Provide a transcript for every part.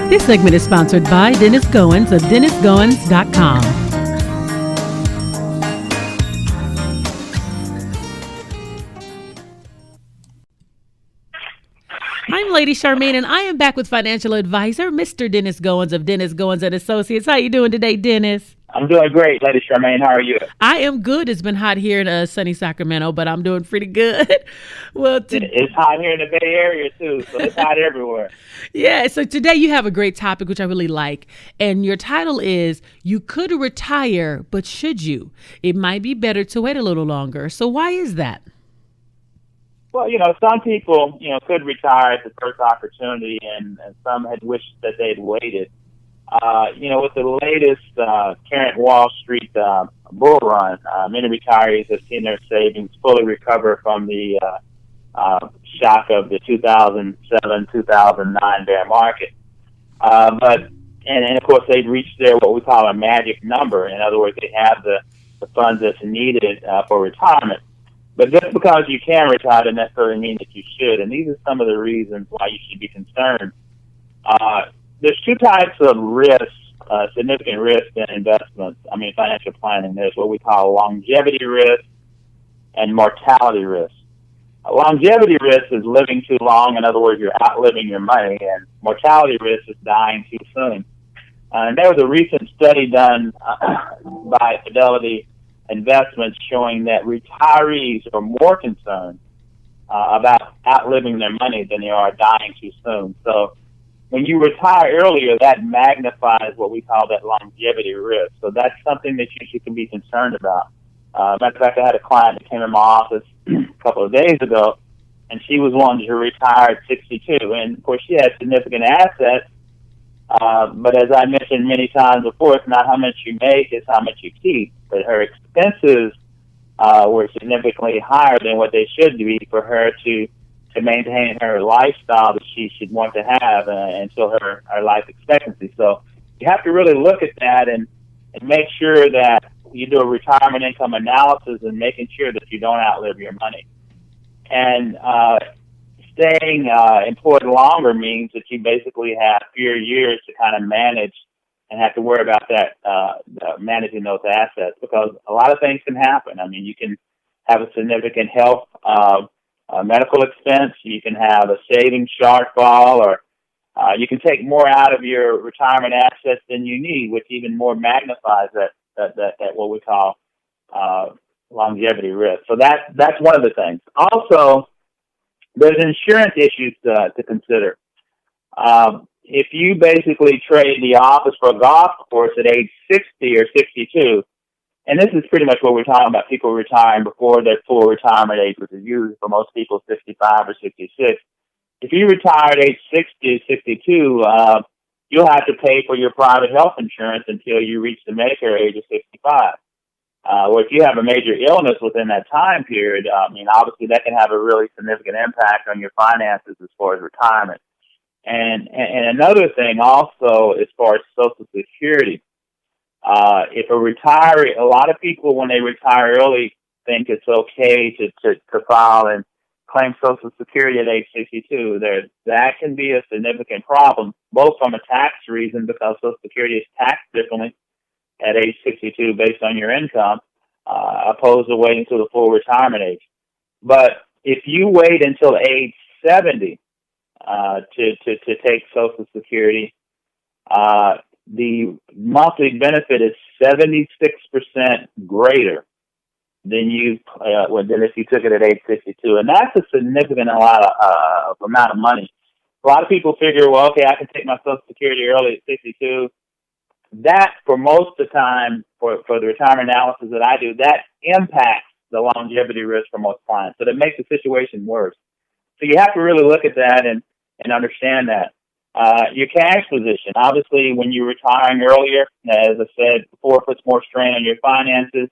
This segment is sponsored by Dennis Goins of DennisGoins.com. I'm Lady Charmaine, and I am back with financial advisor, Mr. Dennis Goins of Dennis Goins and Associates. How you doing today, Dennis? I'm doing great, Lady Charmaine. How are you? I am good. It's been hot here in sunny Sacramento, but I'm doing pretty good. Well, it's hot here in the Bay Area, too, so it's hot everywhere. Yeah, so today you have a great topic, which I really like, and your title is, You Could Retire, But Should You? It might be better to wait a little longer. So why is that? Well, some people, could retire at the first opportunity, and some had wished that they'd waited. With the latest current Wall Street bull run, many retirees have seen their savings fully recover from the shock of the 2007-2009 bear market. And of course, they've reached their what we call a magic number. In other words, they have the funds that's needed for retirement. But just because you can retire doesn't necessarily mean that you should. And these are some of the reasons why you should be concerned. There's two types of risks, significant risk in investments. Financial planning. There's what we call longevity risk and mortality risk. Longevity risk is living too long. In other words, you're outliving your money. And mortality risk is dying too soon. And there was a recent study done by Fidelity Investments showing that retirees are more concerned about outliving their money than they are dying too soon. So when you retire earlier, that magnifies what we call that longevity risk. So that's something that you should be concerned about. Matter of fact, I had a client that came in my office a couple of days ago, and she was wanting to retire at 62. And, of course, she had significant assets. But as I mentioned many times before, it's not how much you make, it's how much you keep. But her expenses were significantly higher than what they should be for her to maintain her lifestyle that she should want to have until her life expectancy. So you have to really look at that and make sure that you do a retirement income analysis and making sure that you don't outlive your money. And staying employed longer means that you basically have fewer years to kind of manage and have to worry about that, managing those assets, because a lot of things can happen. You can have a significant health medical expense, you can have a savings shortfall, or you can take more out of your retirement assets than you need, which even more magnifies that what we call longevity risk. So that's one of the things. Also, there's insurance issues to consider. If you basically trade the office for a golf course at age 60 or 62, and this is pretty much what we're talking about, people retiring before their full retirement age, which is usually for most people 65 or 66. If you retire at age 60 or 62, you'll have to pay for your private health insurance until you reach the Medicare age of 65. Or if you have a major illness within that time period, obviously that can have a really significant impact on your finances as far as retirement. And another thing also as far as Social Security, if a retiree, a lot of people when they retire early think it's okay to file and claim Social Security at age 62. That can be a significant problem, both from a tax reason because Social Security is taxed differently at age 62 based on your income, opposed to waiting until the full retirement age. But if you wait until age 70 to take Social Security, the monthly benefit is 76% greater than if you took it at age 62, and that's a significant amount of money. A lot of people figure, well, okay, I can take my Social Security early at 62. That, for most of the time, for the retirement analysis that I do, that impacts the longevity risk for most clients. So that makes the situation worse. So you have to really look at that and understand that. Your cash position, obviously, when you're retiring earlier, as I said before, puts more strain on your finances.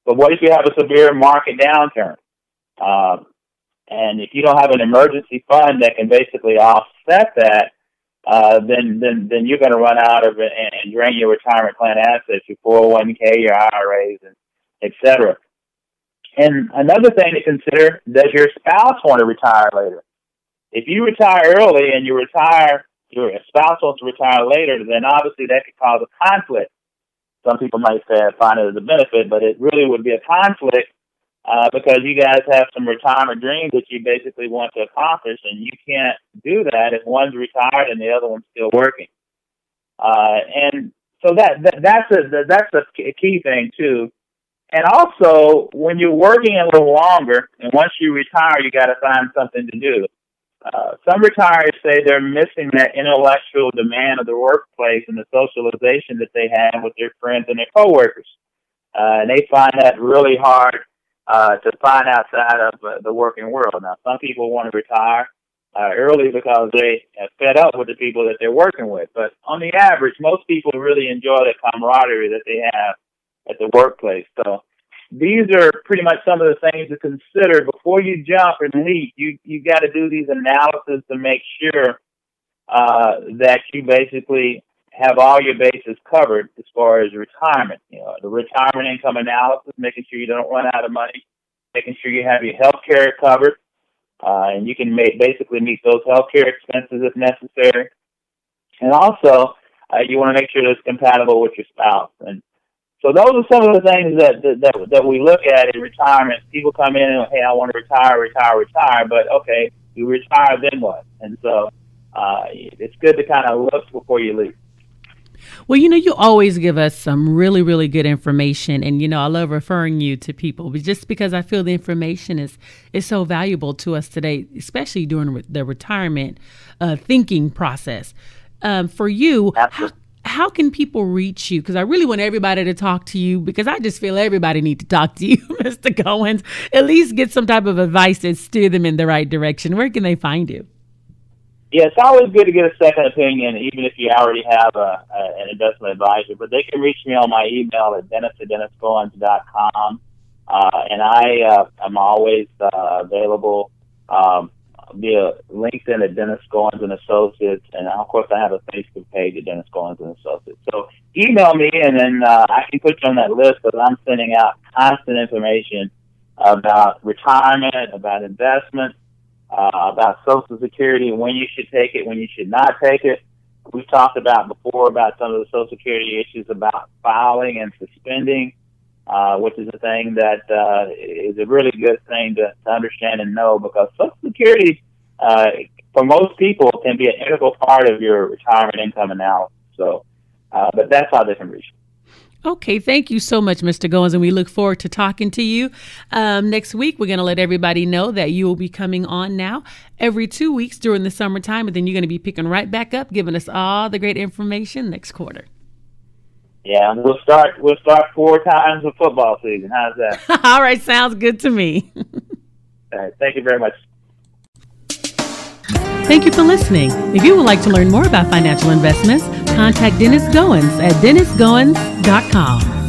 But what if you have a severe market downturn? And if you don't have an emergency fund that can basically offset that, then you're going to run out of it and drain your retirement plan assets, your 401k, your IRAs, and et cetera. And another thing to consider, does your spouse want to retire later? If you retire early and you retire your spouse wants to retire later, then obviously that could cause a conflict. Some people might say find it as a benefit, but it really would be a conflict because you guys have some retirement dreams that you basically want to accomplish, and you can't do that if one's retired and the other one's still working. And so that's a key thing too. And also, when you're working a little longer, and once you retire, you got to find something to do. Some retirees say they're missing that intellectual demand of the workplace and the socialization that they have with their friends and their coworkers. And they find that really hard to find outside of the working world. Now, some people want to retire early because they are fed up with the people that they're working with. But on the average, most people really enjoy the camaraderie that they have at the workplace. So these are pretty much some of the things to consider before you jump and leap. You got to do these analysis to make sure that you basically have all your bases covered as far as retirement. You know, the retirement income analysis, making sure you don't run out of money, making sure you have your health care covered, and you can basically meet those health care expenses if necessary. And also, you want to make sure that it's compatible with your spouse. And so those are some of the things that we look at in retirement. People come in and, hey, I want to retire, but okay, you retire, then what? And so it's good to kind of look before you leave. Well, you always give us some really, really good information. And, I love referring you to people just because I feel the information is so valuable to us today, especially during the retirement thinking process. For you, how can people reach you? Because I really want everybody to talk to you, because I just feel everybody needs to talk to you, Mr. Goins, at least get some type of advice that steer them in the right direction. Where can they find you? Yeah, it's always good to get a second opinion, even if you already have an investment advisor. But they can reach me on my email at dennis@dennisgoins.com. And I'm always available via LinkedIn at Dennis Goins and Associates, and of course I have a Facebook page at Dennis Goins and Associates. So email me, and then I can put you on that list, because I'm sending out constant information about retirement, about investment, about Social Security, and when you should take it, when you should not take it. We've talked about before about some of the Social Security issues about filing and suspending, which is a thing that is a really good thing to understand and know, because Social Security, for most people, can be an integral part of your retirement income analysis. So, but that's how they can reach you. Okay, thank you so much, Mr. Goins, and we look forward to talking to you. Next week, we're going to let everybody know that you will be coming on now every 2 weeks during the summertime, and then you're going to be picking right back up, giving us all the great information next quarter. Yeah, and we'll start 4 times with football season. How's that? All right, sounds good to me. All right, thank you very much. Thank you for listening. If you would like to learn more about financial investments, contact Dennis Goins at dennisgoins.com.